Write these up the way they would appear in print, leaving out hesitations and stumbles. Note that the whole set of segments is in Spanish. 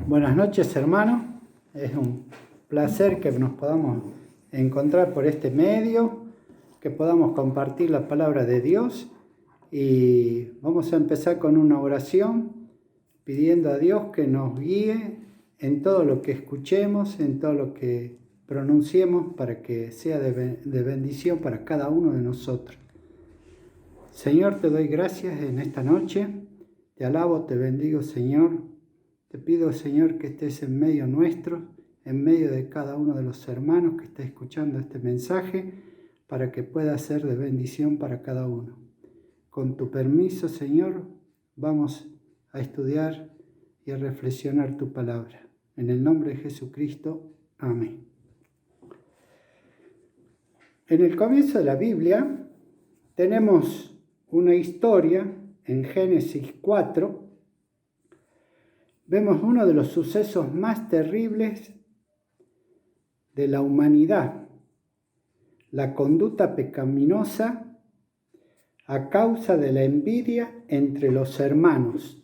Buenas noches, hermanos. Es un placer que nos podamos encontrar por este medio, que podamos compartir la palabra de Dios. Y vamos a empezar con una oración pidiendo a Dios que nos guíe en todo lo que escuchemos, en todo lo que pronunciemos, para que sea de bendición para cada uno de nosotros. Señor, te doy gracias en esta noche. Te alabo, te bendigo, Señor. Te pido, Señor, que estés en medio nuestro, en medio de cada uno de los hermanos que está escuchando este mensaje, para que pueda ser de bendición para cada uno. Con tu permiso, Señor, vamos a estudiar y a reflexionar tu palabra. En el nombre de Jesucristo, amén. En el comienzo de la Biblia tenemos una historia en Génesis 4. Vemos uno de los sucesos más terribles de la humanidad, la conducta pecaminosa a causa de la envidia entre los hermanos.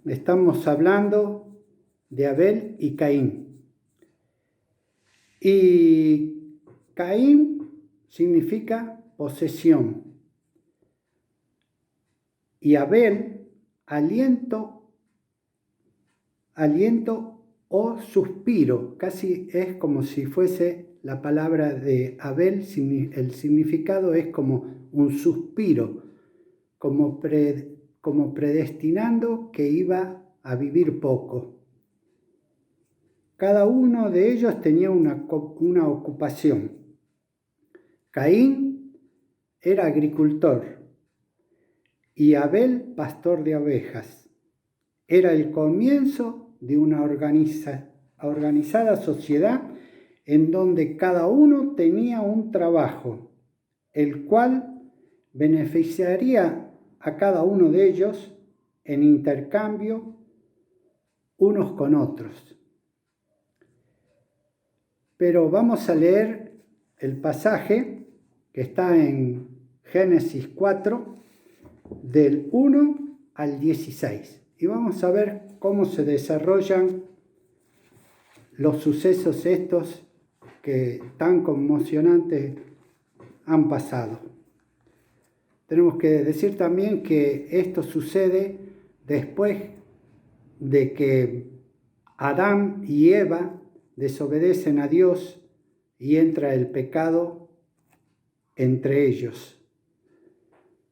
Estamos hablando de Abel y Caín. Y Caín significa posesión. Y Abel, aliento o suspiro, casi es como si fuese la palabra de Abel, el significado es como un suspiro, como predestinando que iba a vivir poco. Cada uno de ellos tenía una ocupación. Caín era agricultor y Abel pastor de ovejas. Era el comienzo de una organizada sociedad en donde cada uno tenía un trabajo, el cual beneficiaría a cada uno de ellos en intercambio unos con otros. Pero vamos a leer el pasaje que está en Génesis 4, del 1 al 16. Y vamos a ver cómo se desarrollan los sucesos estos que tan conmocionantes han pasado. Tenemos que decir también que esto sucede después de que Adán y Eva desobedecen a Dios y entra el pecado entre ellos.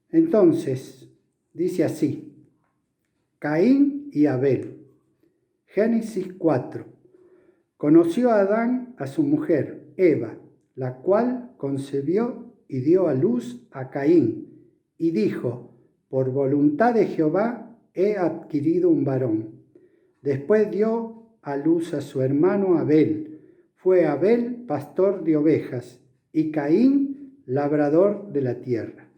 Entonces, dice así: Caín y Abel. Génesis 4. Conoció a Adán a su mujer, Eva, la cual concebió y dio a luz a Caín, y dijo: por voluntad de Jehová he adquirido un varón. Después dio a luz a su hermano Abel. Fue Abel pastor de ovejas, y Caín labrador de la tierra.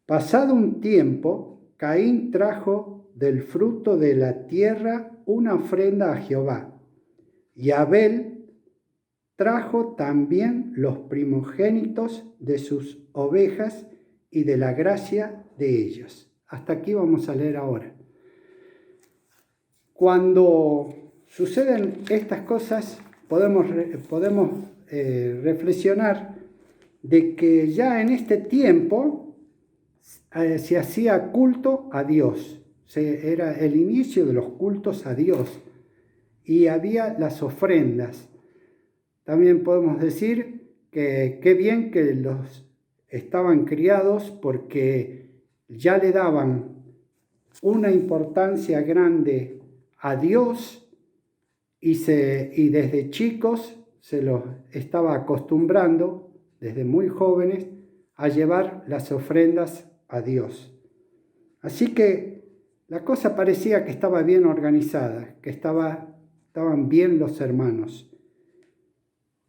Pasado un tiempo, Caín trajo del fruto de la tierra una ofrenda a Jehová, y Abel trajo también los primogénitos de sus ovejas y de la gracia de ellas. Hasta aquí vamos a leer ahora. Cuando suceden estas cosas, podemos reflexionar de que ya en este tiempo se hacía culto a Dios. Era el inicio de los cultos a Dios y había las ofrendas. También podemos decir que qué bien que los estaban criados, porque ya le daban una importancia grande a Dios y desde chicos se los estaba acostumbrando, desde muy jóvenes, a llevar las ofrendas a Dios. Así que la cosa parecía que estaba bien organizada, que estaban bien los hermanos.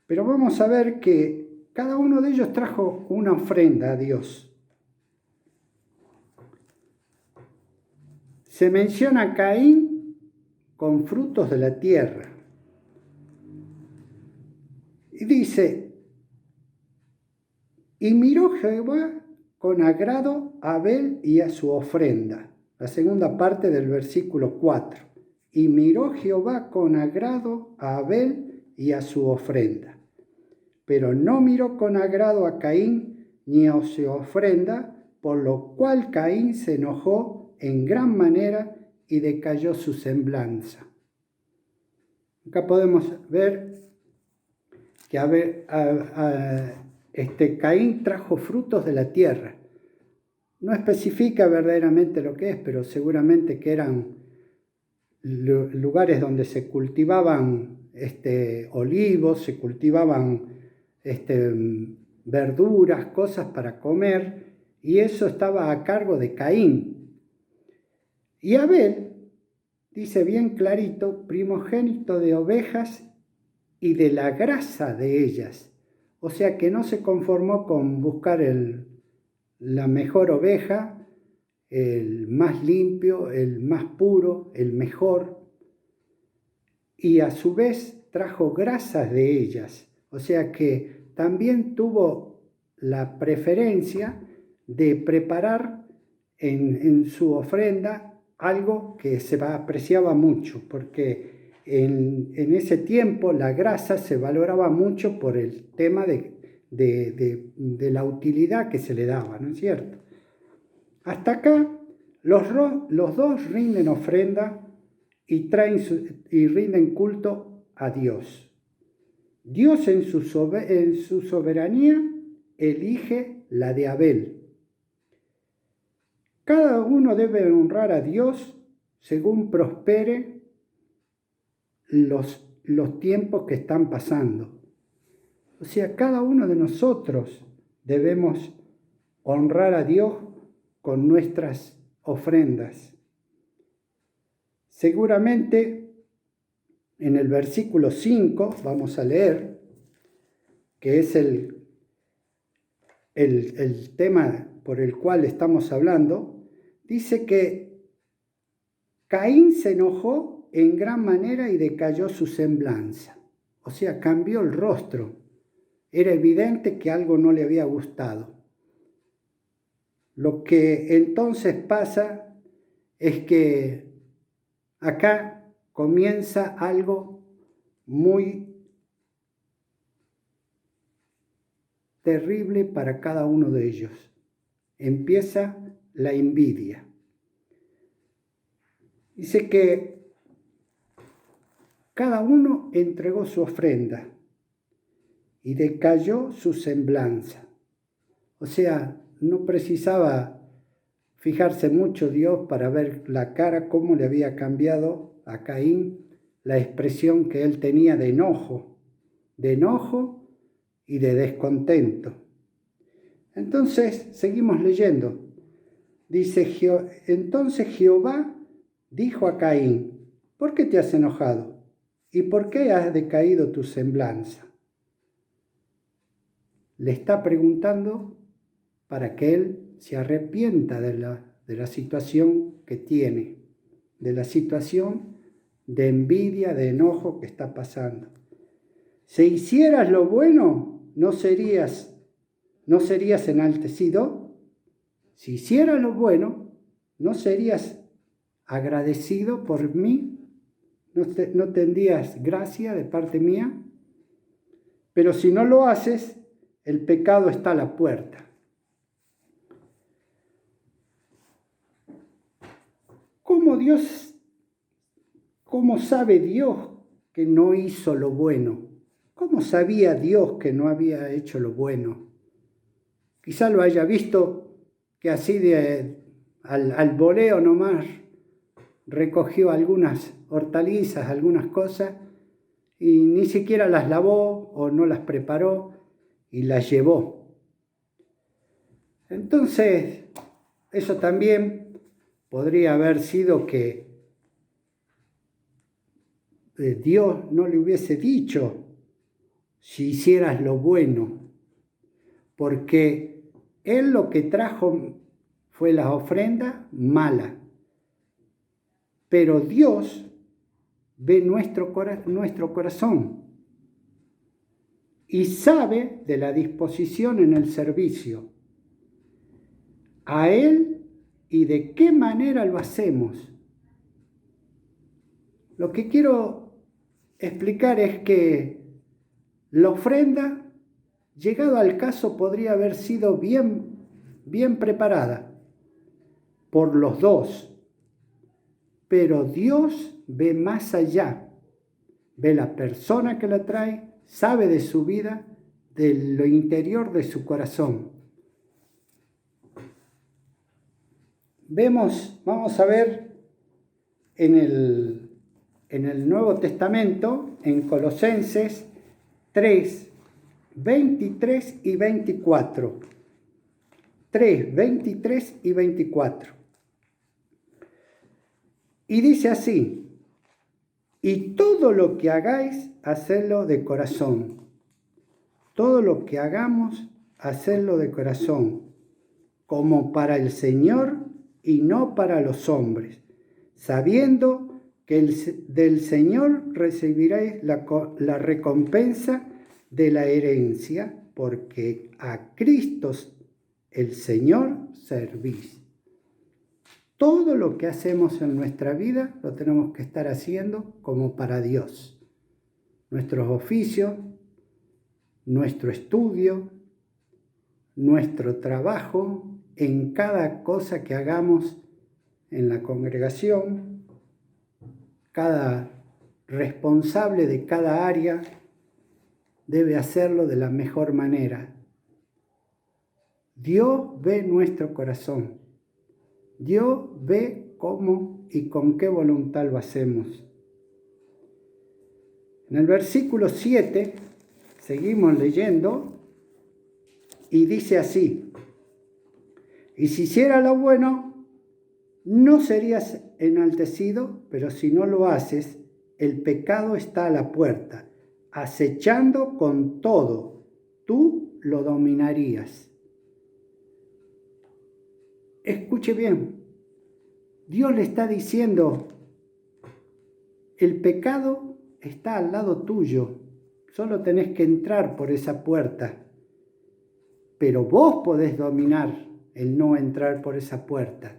Pero vamos a ver que cada uno de ellos trajo una ofrenda a Dios. Se menciona a Caín con frutos de la tierra. Y dice: y miró Jehová con agrado a Abel y a su ofrenda, la segunda parte del versículo 4. Y miró Jehová con agrado a Abel y a su ofrenda, pero no miró con agrado a Caín ni a su ofrenda, por lo cual Caín se enojó en gran manera y decayó su semblanza. Acá podemos ver que Caín trajo frutos de la tierra. No especifica verdaderamente lo que es, pero seguramente que eran lugares donde se cultivaban olivos, se cultivaban verduras, cosas para comer, y eso estaba a cargo de Caín. Y Abel, dice bien clarito, primogénito de ovejas y de la grasa de ellas. O sea que no se conformó con buscar la mejor oveja, el más limpio, el más puro, el mejor, y a su vez trajo grasas de ellas. O sea que también tuvo la preferencia de preparar en su ofrenda algo que se apreciaba mucho, porque en ese tiempo la grasa se valoraba mucho por el tema de la utilidad que se le daba, ¿no es cierto? Hasta acá los dos rinden ofrenda y rinden culto a Dios. Dios en su soberanía elige la de Abel. Cada uno debe honrar a Dios según prospere los tiempos que están pasando. O sea, cada uno de nosotros debemos honrar a Dios con nuestras ofrendas. Seguramente en el versículo 5 vamos a leer, que es el tema por el cual estamos hablando, dice que Caín se enojó en gran manera y decayó su semblanza. O sea, cambió el rostro. Era evidente que algo no le había gustado. Lo que entonces pasa es que acá comienza algo muy terrible para cada uno de ellos. Empieza la envidia. Dice que cada uno entregó su ofrenda y decayó su semblanza. O sea, no precisaba fijarse mucho Dios para ver la cara, cómo le había cambiado a Caín la expresión que él tenía de enojo y de descontento. Entonces, seguimos leyendo. Dice, entonces Jehová dijo a Caín, ¿por qué te has enojado? ¿Y por qué has decaído tu semblanza? Le está preguntando para que él se arrepienta de la situación que tiene, de la situación de envidia, de enojo que está pasando. Si hicieras lo bueno, ¿no serías enaltecido? Si hicieras lo bueno, ¿no serías agradecido por mí? ¿No tendrías gracia de parte mía? Pero si no lo haces, el pecado está a la puerta. ¿Cómo sabe Dios que no hizo lo bueno? ¿Cómo sabía Dios que no había hecho lo bueno? Quizá lo haya visto que así al voleo nomás recogió algunas hortalizas, algunas cosas, y ni siquiera las lavó o no las preparó y las llevó. Entonces, eso también podría haber sido que Dios no le hubiese dicho si hicieras lo bueno, porque Él lo que trajo fue la ofrenda mala. Pero Dios ve nuestro corazón y sabe de la disposición en el servicio. A Él y de qué manera lo hacemos. Lo que quiero explicar es que la ofrenda, llegado al caso, podría haber sido bien preparada por los dos, pero Dios ve más allá, ve la persona que la trae, sabe de su vida, de lo interior de su corazón. Vamos a ver en el Nuevo Testamento, en Colosenses 3, 23 y 24. 3, 23 y 24. Y dice así: y todo lo que hagáis, hacedlo de corazón. Todo lo que hagamos, hacedlo de corazón, como para el Señor y no para los hombres, sabiendo que del Señor recibiréis la recompensa de la herencia, porque a Cristo el Señor servís. Todo lo que hacemos en nuestra vida lo tenemos que estar haciendo como para Dios. Nuestros oficios, nuestro estudio, nuestro trabajo, en cada cosa que hagamos en la congregación, cada responsable de cada área debe hacerlo de la mejor manera. Dios ve nuestro corazón. Dios ve cómo y con qué voluntad lo hacemos. En el versículo 7, seguimos leyendo, y dice así: y si hiciera lo bueno, no serías enaltecido, pero si no lo haces, el pecado está a la puerta, acechando con todo, tú lo dominarías. Escuche bien, Dios le está diciendo, el pecado está al lado tuyo, solo tenés que entrar por esa puerta, pero vos podés dominar el no entrar por esa puerta.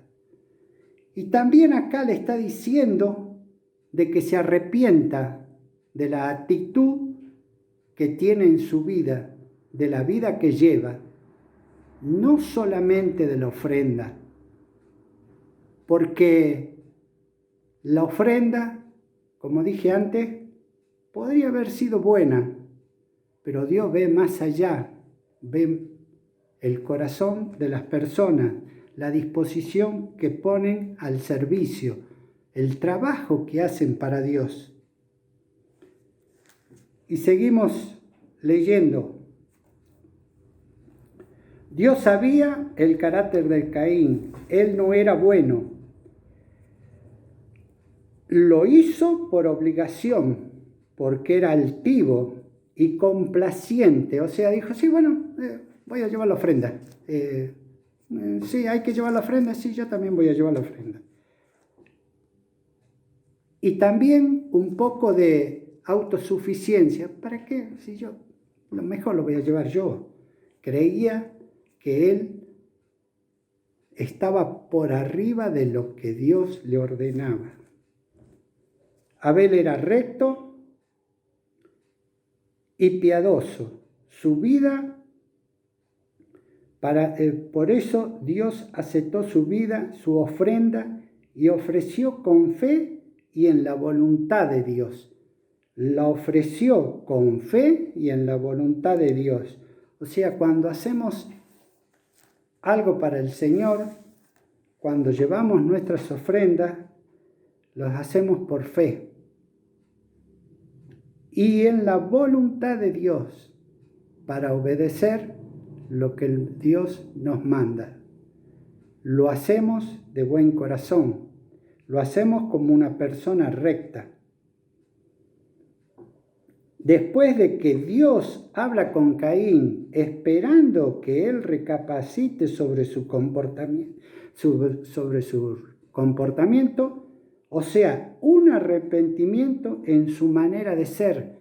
Y también acá le está diciendo de que se arrepienta de la actitud que tiene en su vida, de la vida que lleva, no solamente de la ofrenda, porque la ofrenda, como dije antes, podría haber sido buena, pero Dios ve más allá, ve el corazón de las personas, la disposición que ponen al servicio, el trabajo que hacen para Dios. Y seguimos leyendo. Dios sabía el carácter de Caín, él no era bueno. Lo hizo por obligación, porque era altivo y complaciente. O sea, dijo, sí, bueno, voy a llevar la ofrenda. Sí, hay que llevar la ofrenda, sí, yo también voy a llevar la ofrenda. Y también un poco de autosuficiencia. ¿Para qué? Si yo, lo mejor lo voy a llevar yo. Creía que él estaba por arriba de lo que Dios le ordenaba. Abel era recto y piadoso. Su vida, por eso Dios aceptó su vida, su ofrenda, y ofreció con fe y en la voluntad de Dios. La ofreció con fe y en la voluntad de Dios. O sea, cuando hacemos algo para el Señor, cuando llevamos nuestras ofrendas, las hacemos por fe. Y en la voluntad de Dios, para obedecer lo que Dios nos manda. Lo hacemos de buen corazón, lo hacemos como una persona recta. Después de que Dios habla con Caín, esperando que él recapacite sobre su comportamiento, o sea, un arrepentimiento en su manera de ser.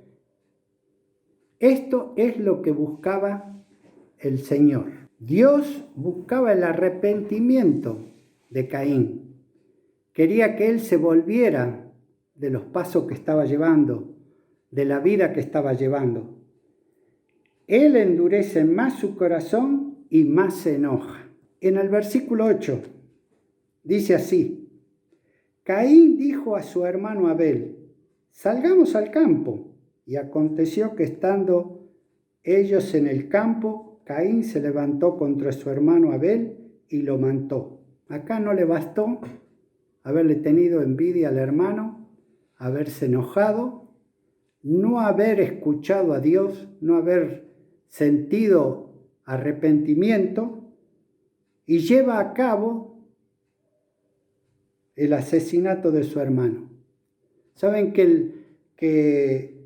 Esto es lo que buscaba el Señor. Dios buscaba el arrepentimiento de Caín. Quería que él se volviera de los pasos que estaba llevando, de la vida que estaba llevando. Él endurece más su corazón y más se enoja. En el versículo 8 dice así: Caín dijo a su hermano Abel: salgamos al campo. Y aconteció que estando ellos en el campo, Caín se levantó contra su hermano Abel y lo mató. Acá no le bastó haberle tenido envidia al hermano, haberse enojado, no haber escuchado a Dios, no haber sentido arrepentimiento, y lleva a cabo el asesinato de su hermano. Saben que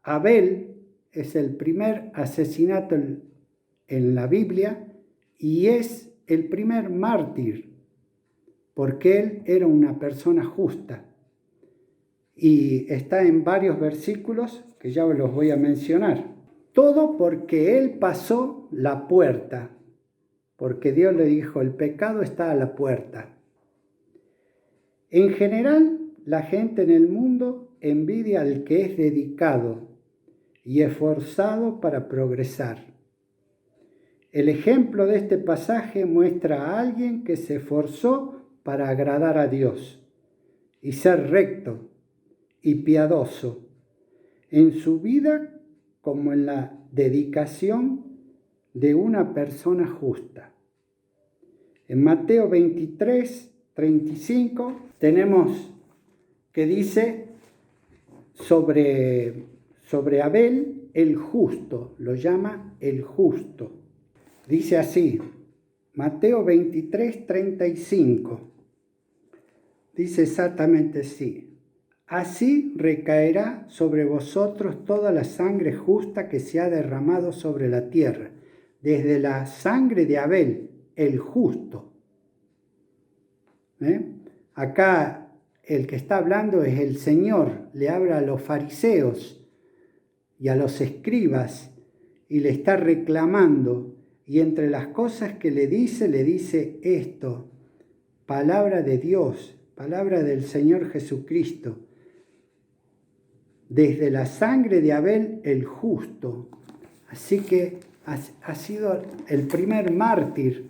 Abel es el primer asesinato en la Biblia y es el primer mártir, porque él era una persona justa. Y está en varios versículos que ya los voy a mencionar. Todo porque él pasó la puerta, porque Dios le dijo: el pecado está a la puerta. En general, la gente en el mundo envidia al que es dedicado y esforzado para progresar. El ejemplo de este pasaje muestra a alguien que se esforzó para agradar a Dios y ser recto y piadoso en su vida, como en la dedicación de una persona justa. En Mateo 23, 35 tenemos que dice sobre Abel el justo, lo llama el justo. Dice así, Mateo 23, 35, dice exactamente así: así recaerá sobre vosotros toda la sangre justa que se ha derramado sobre la tierra, desde la sangre de Abel, el justo. Acá el que está hablando es el Señor, le habla a los fariseos y a los escribas y le está reclamando, y entre las cosas que le dice esto: palabra de Dios, palabra del Señor Jesucristo. Desde la sangre de Abel el justo. Así que ha sido el primer mártir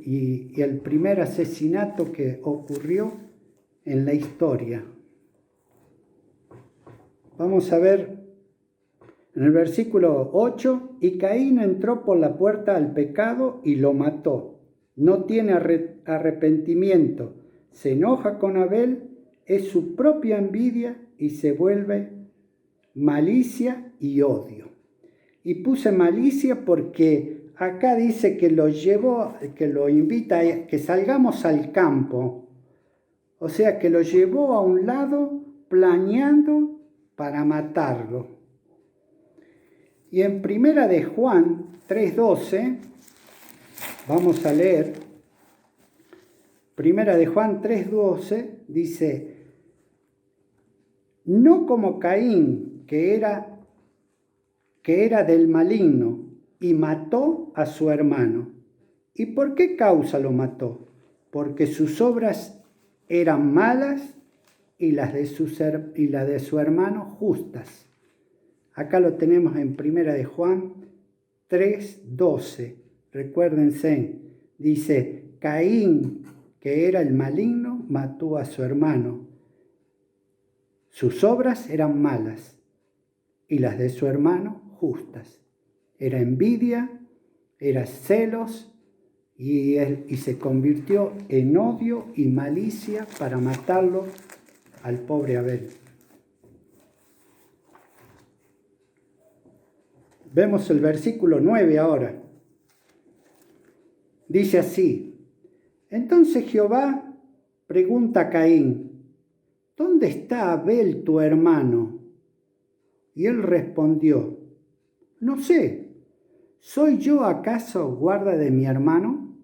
y el primer asesinato que ocurrió en la historia. Vamos a ver en el versículo 8: y Caín entró por la puerta al pecado y lo mató. No tiene arrepentimiento, se enoja con Abel, es su propia envidia y se vuelve malicia y odio. Y puse malicia porque acá dice que lo llevó, que lo invita a que salgamos al campo. O sea, que lo llevó a un lado planeando para matarlo. Y en Primera de Juan 3:12, vamos a leer, Primera de Juan 3:12, dice: no como Caín, que era del maligno, y mató a su hermano. ¿Y por qué causa lo mató? Porque sus obras eran malas y las de su hermano justas. Acá lo tenemos en Primera de Juan 3:12. Recuérdense, dice: Caín, que era el maligno, mató a su hermano. Sus obras eran malas y las de su hermano justas. Era envidia, era celos y se convirtió en odio y malicia para matarlo al pobre Abel. Vemos el versículo 9 ahora. Dice así: entonces Jehová pregunta a Caín: ¿dónde está Abel tu hermano? Y él respondió: no sé, ¿soy yo acaso guarda de mi hermano?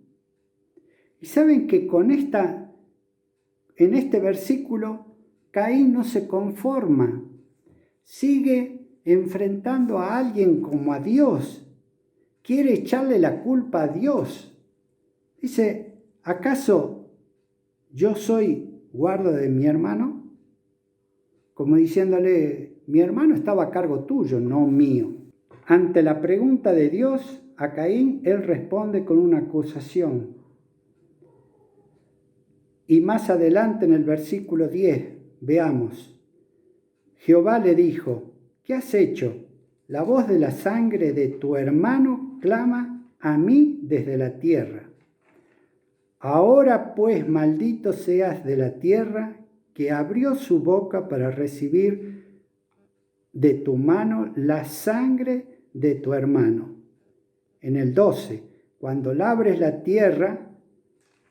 Y saben que en este versículo, Caín no se conforma, sigue enfrentando a alguien como a Dios, quiere echarle la culpa a Dios. Dice, ¿acaso yo soy guarda de mi hermano? Como diciéndole, mi hermano estaba a cargo tuyo, no mío. Ante la pregunta de Dios a Caín, él responde con una acusación. Y más adelante en el versículo 10, veamos. Jehová le dijo, ¿qué has hecho? La voz de la sangre de tu hermano clama a mí desde la tierra. Ahora pues maldito seas de la tierra que abrió su boca para recibir de tu mano la sangre de tu hermano. En el 12, cuando labres la tierra,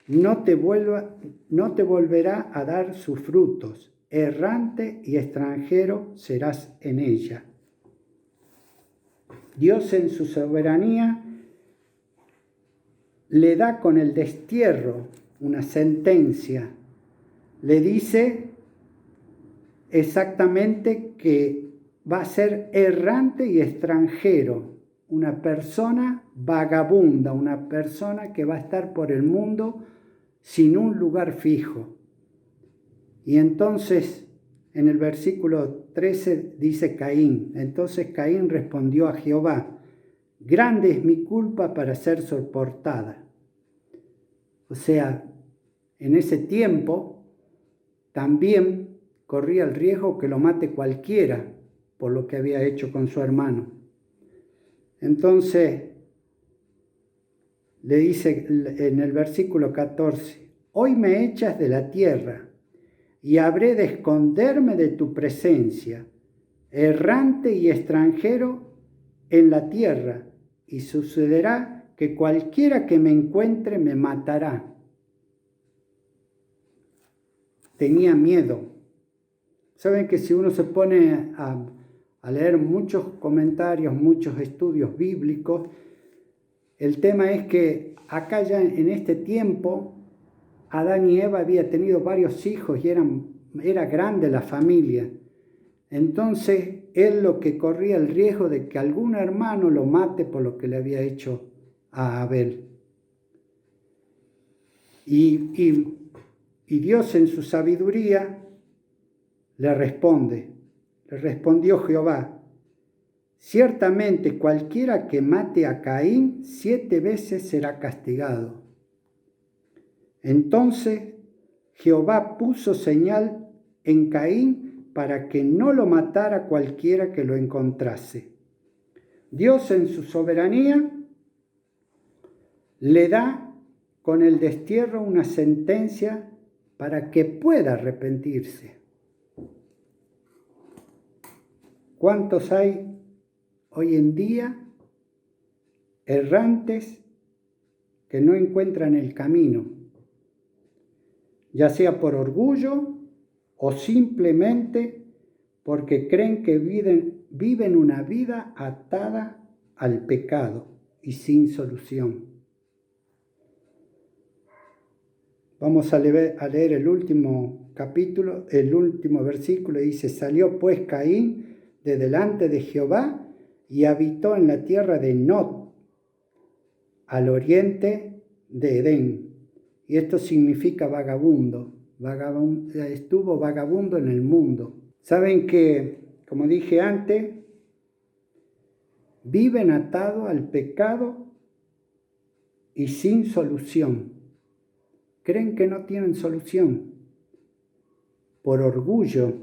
no te volverá a dar sus frutos. Errante y extranjero serás en ella. Dios en su soberanía le da con el destierro una sentencia. Le dice exactamente que va a ser errante y extranjero, una persona vagabunda, una persona que va a estar por el mundo sin un lugar fijo. Y entonces en el versículo 13 dice Caín, entonces Caín respondió a Jehová, grande es mi culpa para ser soportada. O sea, en ese tiempo también corría el riesgo que lo mate cualquiera por lo que había hecho con su hermano. Entonces le dice en el versículo 14, hoy me echas de la tierra y habré de esconderme de tu presencia, errante y extranjero en la tierra, y sucederá que cualquiera que me encuentre me matará. Tenía miedo. Saben que si uno se pone a leer muchos comentarios, muchos estudios bíblicos, el tema es que acá ya en este tiempo Adán y Eva habían tenido varios hijos y era grande la familia. Entonces él lo que corría el riesgo de que algún hermano lo mate por lo que le había hecho a Abel. Y Dios en su sabiduría le respondió Jehová, ciertamente cualquiera que mate a Caín 7 veces será castigado. Entonces Jehová puso señal en Caín para que no lo matara cualquiera que lo encontrase. Dios en su soberanía le da con el destierro una sentencia para que pueda arrepentirse. ¿Cuántos hay hoy en día errantes que no encuentran el camino? Ya sea por orgullo o simplemente porque creen que viven una vida atada al pecado y sin solución. Vamos a leer el último capítulo, el último versículo, dice, salió pues Caín de delante de Jehová y habitó en la tierra de Nod, al oriente de Edén. Y esto significa vagabundo. Estuvo vagabundo en el mundo. Saben que, como dije antes, viven atados al pecado y sin solución. Creen que no tienen solución. Por orgullo,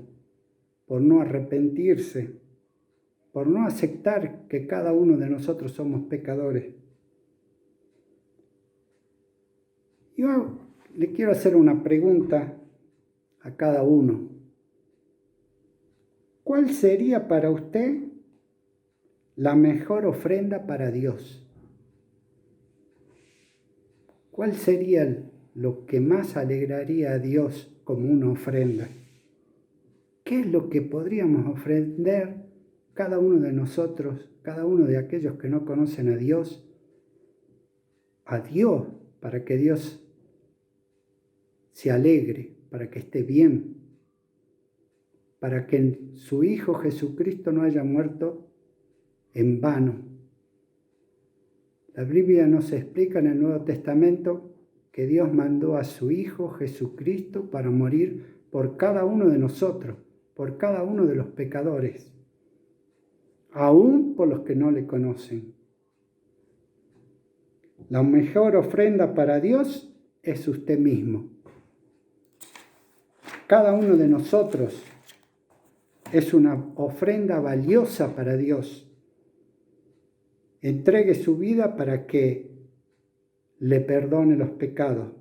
por no arrepentirse, por no aceptar que cada uno de nosotros somos pecadores. Yo le quiero hacer una pregunta a cada uno. ¿Cuál sería para usted la mejor ofrenda para Dios? ¿Cuál sería lo que más alegraría a Dios como una ofrenda? ¿Qué es lo que podríamos ofrender cada uno de nosotros, cada uno de aquellos que no conocen a Dios, para que Dios se alegre, para que esté bien, para que su Hijo Jesucristo no haya muerto en vano? La Biblia nos explica en el Nuevo Testamento que Dios mandó a su Hijo Jesucristo para morir por cada uno de nosotros, por cada uno de los pecadores, aún por los que no le conocen. La mejor ofrenda para Dios es usted mismo. Cada uno de nosotros es una ofrenda valiosa para Dios. Entregue su vida para que le perdone los pecados,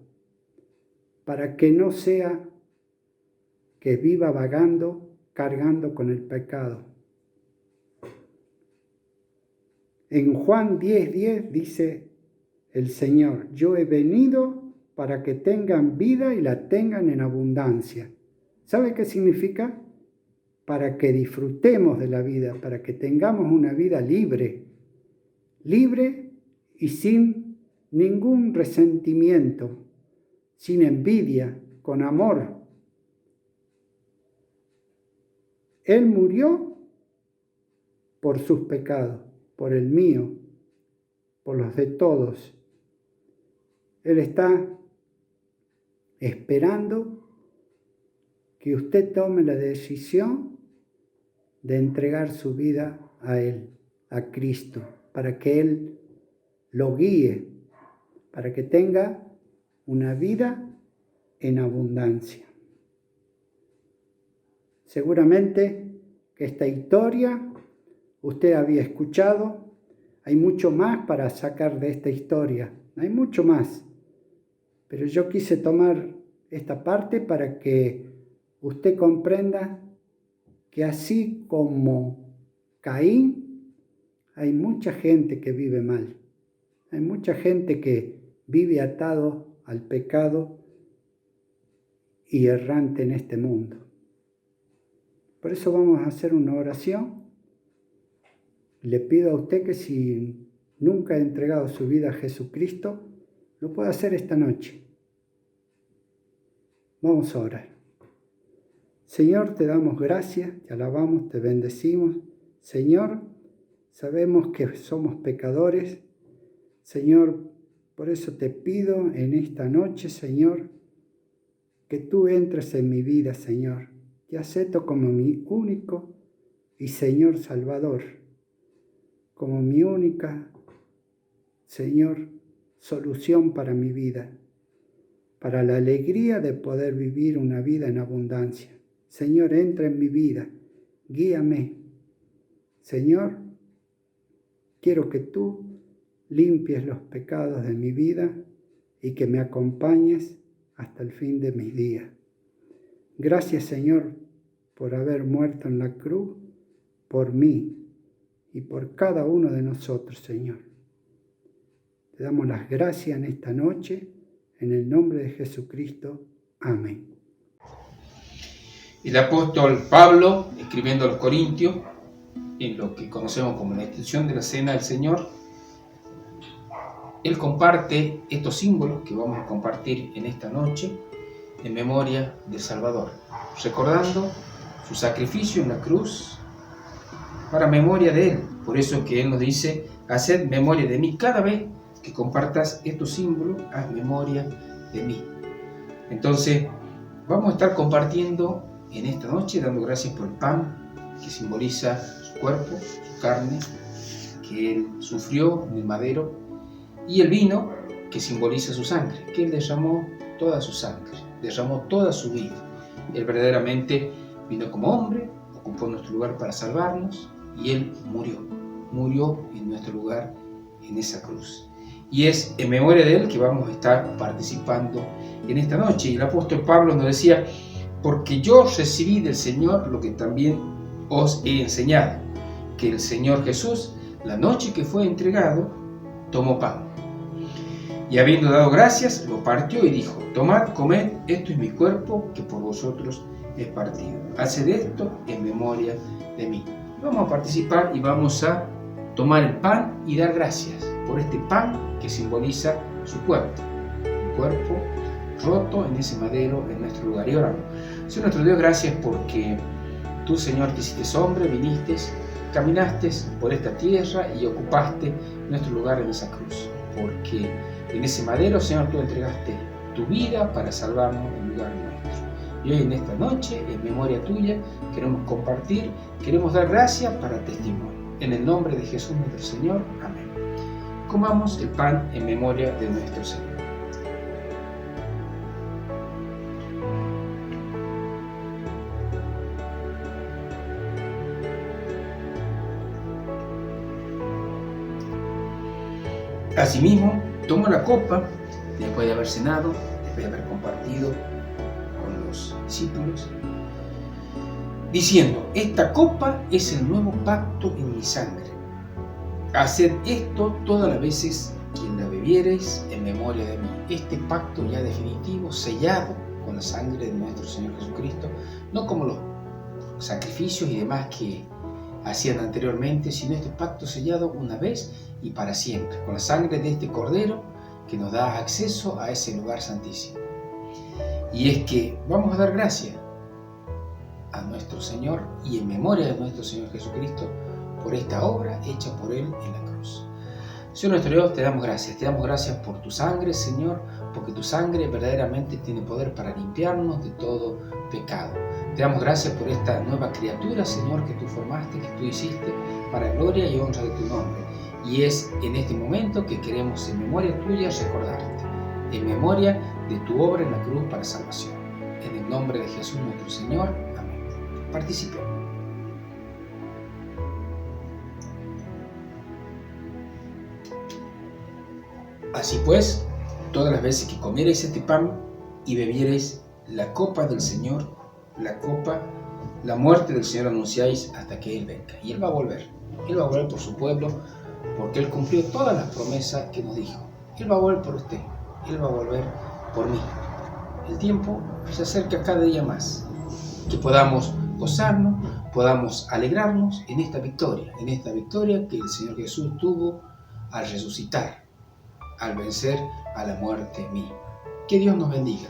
para que no sea que viva vagando, cargando con el pecado. En Juan 10:10 dice el Señor: yo he venido para que tengan vida y la tengan en abundancia. ¿Sabe qué significa? Para que disfrutemos de la vida, para que tengamos una vida libre y sin ningún resentimiento, sin envidia, con amor. Él murió por sus pecados, por el mío, por los de todos. Él está esperando que usted tome la decisión de entregar su vida a Él, a Cristo, para que Él lo guíe, para que tenga una vida en abundancia. Seguramente que esta historia usted había escuchado. Hay mucho más para sacar de esta historia, hay mucho más. Pero yo quise tomar esta parte para que usted comprenda que así como Caín, hay mucha gente que vive mal. Hay mucha gente que vive atado al pecado y errante en este mundo. Por eso vamos a hacer una oración. Le pido a usted que si nunca ha entregado su vida a Jesucristo, lo pueda hacer esta noche. Vamos a orar. Señor, te damos gracias, te alabamos, te bendecimos. Señor, sabemos que somos pecadores. Señor, por eso te pido en esta noche, Señor, que tú entres en mi vida, Señor. Te acepto como mi único y Señor Salvador, como mi única, Señor, solución para mi vida, para la alegría de poder vivir una vida en abundancia. Señor, entra en mi vida, guíame. Señor, quiero que tú limpies los pecados de mi vida y que me acompañes hasta el fin de mis días. Gracias, Señor, por haber muerto en la cruz por mí y por cada uno de nosotros, Señor. Te damos las gracias en esta noche, en el nombre de Jesucristo. Amén. El apóstol Pablo, escribiendo a los Corintios, en lo que conocemos como la institución de la Cena del Señor, él comparte estos símbolos que vamos a compartir en esta noche en memoria del Salvador, recordando su sacrificio en la cruz para memoria de Él. Por eso que Él nos dice: haced memoria de mí. Cada vez que compartas estos símbolos, haz memoria de mí. Entonces, vamos a estar compartiendo en esta noche, dando gracias por el pan, que simboliza su cuerpo, su carne, que Él sufrió en el madero, y el vino, que simboliza su sangre, que Él derramó toda su sangre, derramó toda su vida. Él verdaderamente vino como hombre, ocupó nuestro lugar para salvarnos, y Él murió en nuestro lugar en esa cruz. Y es en memoria de Él que vamos a estar participando en esta noche. Y el apóstol Pablo nos decía: porque yo recibí del Señor lo que también os he enseñado, que el Señor Jesús, la noche que fue entregado, tomó pan, y habiendo dado gracias, lo partió y dijo: tomad, comed, esto es mi cuerpo, que por vosotros es partido. Haced esto en memoria de mí. Vamos a participar y vamos a tomar el pan y dar gracias por este pan que simboliza su cuerpo, un cuerpo roto en ese madero en nuestro lugar. Y oramos: Señor nuestro Dios, gracias porque tú, Señor, te hiciste hombre, viniste, caminaste por esta tierra y ocupaste nuestro lugar en esa cruz. porque en ese madero, Señor, tú entregaste tu vida para salvarnos en lugar nuestro. Y hoy en esta noche, en memoria tuya, queremos compartir, queremos dar gracias para testimonio. En el nombre de Jesús nuestro Señor. Amén. Comamos el pan en memoria de nuestro Señor. Asimismo, toma la copa, después de haber cenado, después de haber compartido con los discípulos, diciendo: esta copa es el nuevo pacto en mi sangre. Haced esto todas las veces que la bebiereis en memoria de mí. Este pacto ya definitivo, sellado con la sangre de nuestro Señor Jesucristo, no como los sacrificios y demás que hacían anteriormente, sino este pacto sellado una vez y para siempre, con la sangre de este Cordero que nos da acceso a ese lugar santísimo. Y es que vamos a dar gracias a nuestro Señor y en memoria de nuestro Señor Jesucristo por esta obra hecha por Él en la cruz. Señor nuestro Dios, te damos gracias por tu sangre, Señor, porque tu sangre verdaderamente tiene poder para limpiarnos de todo pecado. Te damos gracias por esta nueva criatura, Señor, que tú formaste, que tú hiciste para gloria y honra de tu nombre. Y es en este momento que queremos en memoria tuya recordarte, en memoria de tu obra en la cruz para salvación. En el nombre de Jesús nuestro Señor. Amén. Participemos. Así pues, todas las veces que comiereis este pan y bebiereis la copa del Señor, la muerte del Señor anunciáis hasta que Él venga. Y Él va a volver. Él va a volver por su pueblo, porque Él cumplió todas las promesas que nos dijo. Él va a volver por usted. Él va a volver por mí. El tiempo se acerca cada día más. Que podamos gozarnos, podamos alegrarnos en esta victoria que el Señor Jesús tuvo al resucitar, al vencer a la muerte misma. Que Dios nos bendiga.